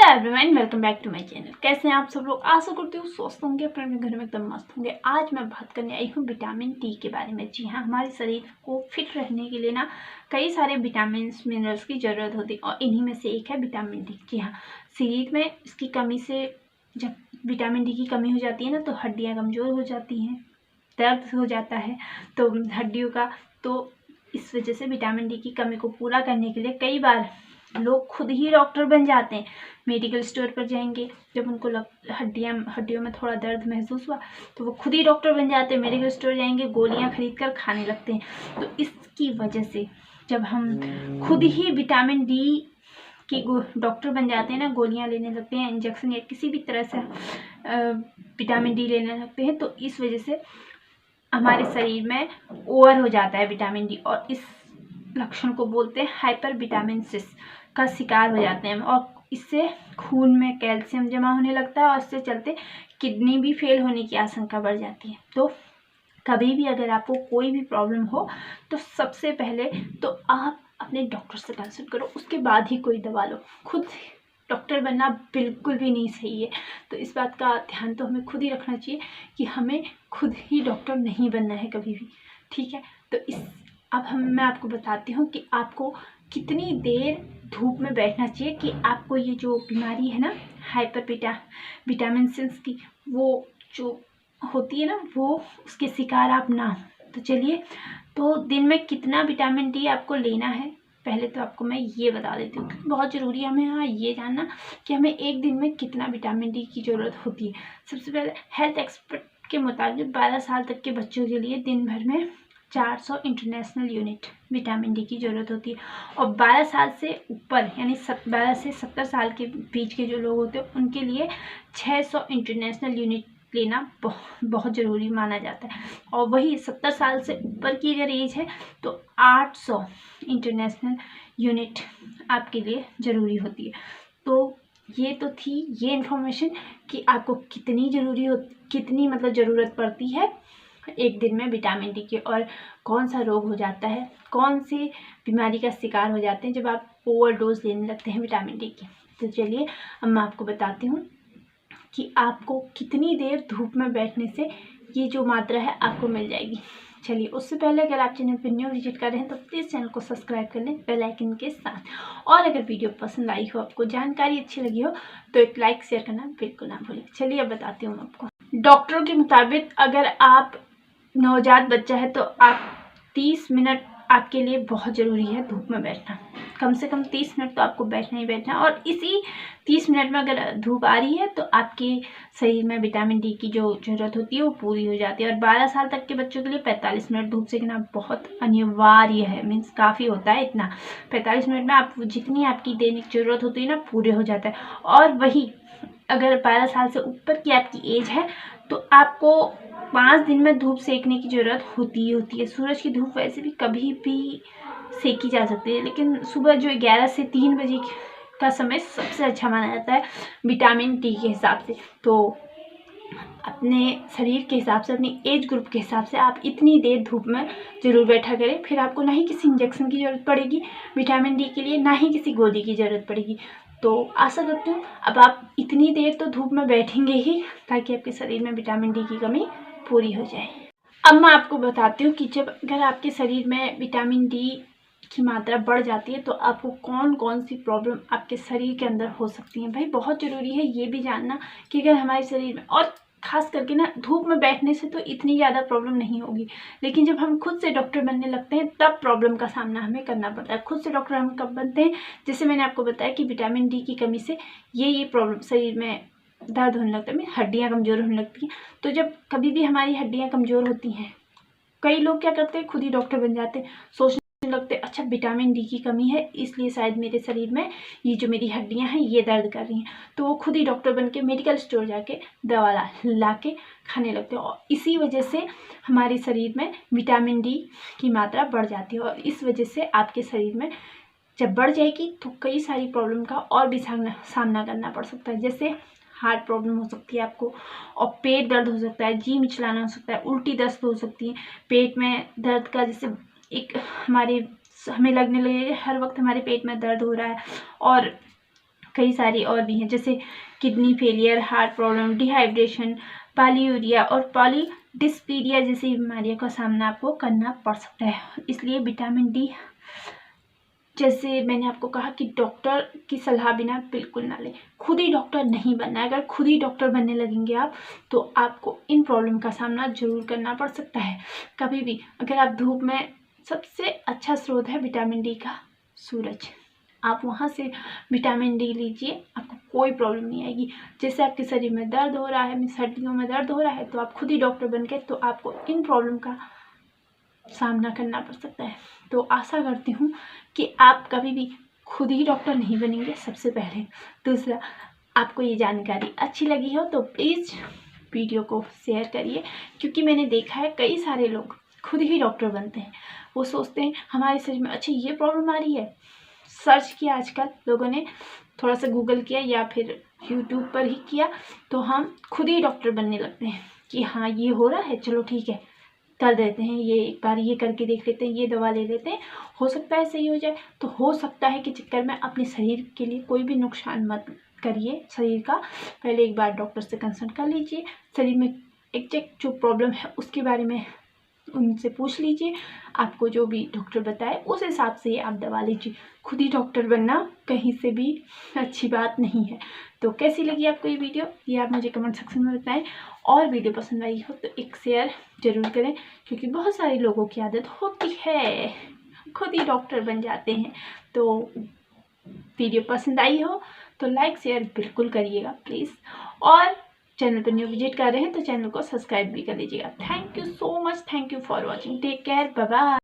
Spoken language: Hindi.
Everyone, welcome back to my channel. कैसे हैं आप सब लोग? आशा करती हूँ स्वस्थ होंगे, अपने अपने घर में एकदम मस्त होंगे। आज मैं बात करने आई हूँ विटामिन डी के बारे में। जी हाँ, हमारे शरीर को फिट रहने के लिए ना कई सारे विटामिन मिनरल्स की ज़रूरत होती है और इन्हीं में से एक है विटामिन डी। जी हाँ, शरीर में इसकी कमी से जब विटामिन डी की कमी हो जाती है ना, तो हड्डियाँ कमज़ोर हो जाती हैं, दर्द हो जाता है तो हड्डियों का। तो इस वजह से विटामिन डी की कमी को पूरा करने के लिए कई बार लोग खुद ही डॉक्टर बन जाते हैं। मेडिकल स्टोर पर जाएंगे, जब उनको हड्डियों में थोड़ा दर्द महसूस हुआ तो वो खुद ही डॉक्टर बन जाते हैं। मेडिकल स्टोर जाएंगे, गोलियां खरीद कर खाने लगते हैं। तो इसकी वजह से जब हम खुद ही विटामिन डी की डॉक्टर बन जाते हैं ना, गोलियां लेने लगते हैं, इंजेक्शन या किसी भी तरह से विटामिन डी लेने लगते हैं, तो इस वजह से हमारे शरीर में ओवर हो जाता है विटामिन डी और इस लक्षण को बोलते हैं हाइपर विटामिनसिस का शिकार हो जाते हैं। और इससे खून में कैल्शियम जमा होने लगता है और इससे चलते किडनी भी फेल होने की आशंका बढ़ जाती है। तो कभी भी अगर आपको कोई भी प्रॉब्लम हो तो सबसे पहले तो आप अपने डॉक्टर से कंसल्ट करो, उसके बाद ही कोई दवा लो। खुद डॉक्टर बनना बिल्कुल भी नहीं सही है। तो इस बात का ध्यान तो हमें खुद ही रखना चाहिए कि हमें खुद ही डॉक्टर नहीं बनना है कभी भी, ठीक है। तो मैं आपको बताती हूँ कि आपको कितनी देर धूप में बैठना चाहिए कि आपको ये जो बीमारी है ना हाइपर विटामिनसिस की, वो जो होती है ना, वो उसके शिकार आप ना हो। तो चलिए, तो दिन में कितना विटामिन डी आपको लेना है, पहले तो आपको मैं ये बता देती हूँ, क्योंकि बहुत ज़रूरी है हमें यहाँ ये जानना कि हमें एक दिन में कितना विटामिन डी की ज़रूरत होती है। सबसे पहले हेल्थ एक्सपर्ट के मुताबिक 12 साल तक के बच्चों के लिए दिन भर में 400 इंटरनेशनल यूनिट विटामिन डी की ज़रूरत होती है। और 12 साल से ऊपर यानी 12 से 70 साल के बीच के जो लोग होते हैं उनके लिए 600 इंटरनेशनल यूनिट लेना बहुत ज़रूरी माना जाता है। और वही 70 साल से ऊपर की अगर एज है तो 800 इंटरनेशनल यूनिट आपके लिए ज़रूरी होती है। तो ये तो थी ये इन्फॉर्मेशन कि आपको कितनी मतलब ज़रूरत पड़ती है एक दिन में विटामिन डी की, और कौन सा रोग हो जाता है, कौन सी बीमारी का शिकार हो जाते हैं जब आप ओवरडोज लेने लगते हैं विटामिन डी की। तो चलिए, अब मैं आपको बताती हूँ कि आपको कितनी देर धूप में बैठने से ये जो मात्रा है आपको मिल जाएगी। चलिए, उससे पहले अगर आप चैनल पर न्यू विजिट कर रहे हैं तो प्लीज़ चैनल को सब्सक्राइब कर लें बेल आइकन के साथ। और अगर वीडियो पसंद आई हो, आपको जानकारी अच्छी लगी हो, तो एक लाइक शेयर करना बिल्कुल ना भूलें। चलिए, अब बताती हूँ आपको। डॉक्टरों के मुताबिक अगर आप नवजात बच्चा है तो आप 30 मिनट आपके लिए बहुत ज़रूरी है धूप में बैठना। कम से कम 30 मिनट तो आपको बैठना ही बैठना। और इसी 30 मिनट में अगर धूप आ रही है तो आपके शरीर में विटामिन डी की जो ज़रूरत होती है वो पूरी हो जाती है। और 12 साल तक के बच्चों के लिए 45 मिनट धूप सेकना बहुत अनिवार्य है, मीन्स काफ़ी होता है इतना। 45 मिनट में आप जितनी आपकी दैनिक ज़रूरत होती है ना, पूरे हो जाता है। और वही अगर 12 साल से ऊपर की आपकी एज है तो आपको 5 दिन में धूप सेकने की ज़रूरत होती है। सूरज की धूप वैसे भी कभी भी सेकी जा सकती है, लेकिन सुबह जो 11 से 3 बजे का समय सबसे अच्छा माना जाता है विटामिन डी के हिसाब से। तो अपने शरीर के हिसाब से, अपनी एज ग्रुप के हिसाब से आप इतनी देर धूप में ज़रूर बैठा करें। फिर आपको ना ही किसी इंजेक्शन की ज़रूरत पड़ेगी विटामिन डी के लिए, ना ही किसी गोली की ज़रूरत पड़ेगी। तो आशा करती हूँ अब आप इतनी देर तो धूप में बैठेंगे ही, ताकि आपके शरीर में विटामिन डी की कमी पूरी हो जाए। अब मैं आपको बताती हूँ कि जब अगर आपके शरीर में विटामिन डी की मात्रा बढ़ जाती है तो आपको कौन कौन सी प्रॉब्लम आपके शरीर के अंदर हो सकती है। भाई, बहुत ज़रूरी है ये भी जानना कि अगर हमारे शरीर में, और ख़ास करके ना धूप में बैठने से तो इतनी ज़्यादा प्रॉब्लम नहीं होगी, लेकिन जब हम खुद से डॉक्टर बनने लगते हैं तब प्रॉब्लम का सामना हमें करना पड़ता है। खुद से डॉक्टर हम कब बनते हैं? जैसे मैंने आपको बताया कि विटामिन डी की कमी से ये प्रॉब्लम, शरीर में दर्द होने लगता है, हड्डियाँ कमज़ोर होने लगती हैं। तो जब कभी भी हमारी हड्डियाँ कमज़ोर होती हैं, कई लोग क्या करते हैं, खुद ही डॉक्टर बन जाते हैं, सोचने लगते हैं अच्छा विटामिन डी की कमी है इसलिए शायद मेरे शरीर में ये जो मेरी हड्डियां हैं ये दर्द कर रही हैं। तो वो खुद ही डॉक्टर बन के मेडिकल स्टोर जाके दवा ला के खाने लगते हैं। और इसी वजह से हमारे शरीर में विटामिन डी की मात्रा बढ़ जाती है। और इस वजह से आपके शरीर में जब बढ़ जाएगी तो कई सारी प्रॉब्लम का और भी सामना करना पड़ सकता है। जैसे हार्ट प्रॉब्लम हो सकती है आपको, और पेट दर्द हो सकता है, जी मिचलाना हो सकता है, उल्टी दस्त हो सकती है, पेट में दर्द का जैसे एक हमें लगने लगे हर वक्त हमारे पेट में दर्द हो रहा है, और कई सारी और भी हैं, जैसे kidney failure, heart problem, dehydration, polyuria और पॉलीडिस्पीडिया जैसी बीमारियों का सामना आपको करना पड़ सकता है। इसलिए विटामिन डी, जैसे मैंने आपको कहा कि डॉक्टर की सलाह बिना बिल्कुल ना लें। खुद ही डॉक्टर नहीं बनना है। अगर खुद ही डॉक्टर बनने लगेंगे आप, तो आपको इन प्रॉब्लम का सामना जरूर करना पड़ सकता है। कभी भी अगर आप धूप में, सबसे अच्छा स्रोत है विटामिन डी का सूरज, आप वहाँ से विटामिन डी लीजिए, आपको कोई प्रॉब्लम नहीं आएगी। जैसे आपके शरीर में दर्द हो रहा है, सर्दियों में दर्द हो रहा है, तो आप खुद ही डॉक्टर बन गए तो आपको इन प्रॉब्लम का सामना करना पड़ सकता है। तो आशा करती हूँ कि आप कभी भी खुद ही डॉक्टर नहीं बनेंगे, सबसे पहले। दूसरा, आपको ये जानकारी अच्छी लगी हो तो प्लीज़ वीडियो को शेयर करिए, क्योंकि मैंने देखा है कई सारे लोग खुद ही डॉक्टर बनते हैं। वो सोचते हैं हमारे शरीर में अच्छा ये प्रॉब्लम आ रही है, सर्च किया, आजकल लोगों ने थोड़ा सा गूगल किया या फिर यूट्यूब पर ही किया, तो हम खुद ही डॉक्टर बनने लगते हैं कि हाँ ये हो रहा है, चलो ठीक है कर देते हैं, ये एक बार ये करके देख लेते हैं, ये दवा ले लेते हैं, हो सकता है सही हो जाए। तो हो सकता है कि चक्कर में अपने शरीर के लिए कोई भी नुकसान मत करिए शरीर का। पहले एक बार डॉक्टर से कंसल्ट कर लीजिए, शरीर में एग्जैक्ट जो प्रॉब्लम है उसके बारे में उनसे पूछ लीजिए, आपको जो भी डॉक्टर बताए उस हिसाब से आप दवा लीजिए। खुद ही डॉक्टर बनना कहीं से भी अच्छी बात नहीं है। तो कैसी लगी आपको ये वीडियो, ये आप मुझे कमेंट सेक्शन में बताएं। और वीडियो पसंद आई हो तो एक शेयर जरूर करें, क्योंकि बहुत सारे लोगों की आदत होती है खुद ही डॉक्टर बन जाते हैं। तो वीडियो पसंद आई हो तो लाइक शेयर बिल्कुल करिएगा प्लीज़, और चैनल पर न्यू विजिट कर रहे हैं तो चैनल को सब्सक्राइब भी कर लीजिएगा। Thank you so much, thank you for watching, take care, bye bye.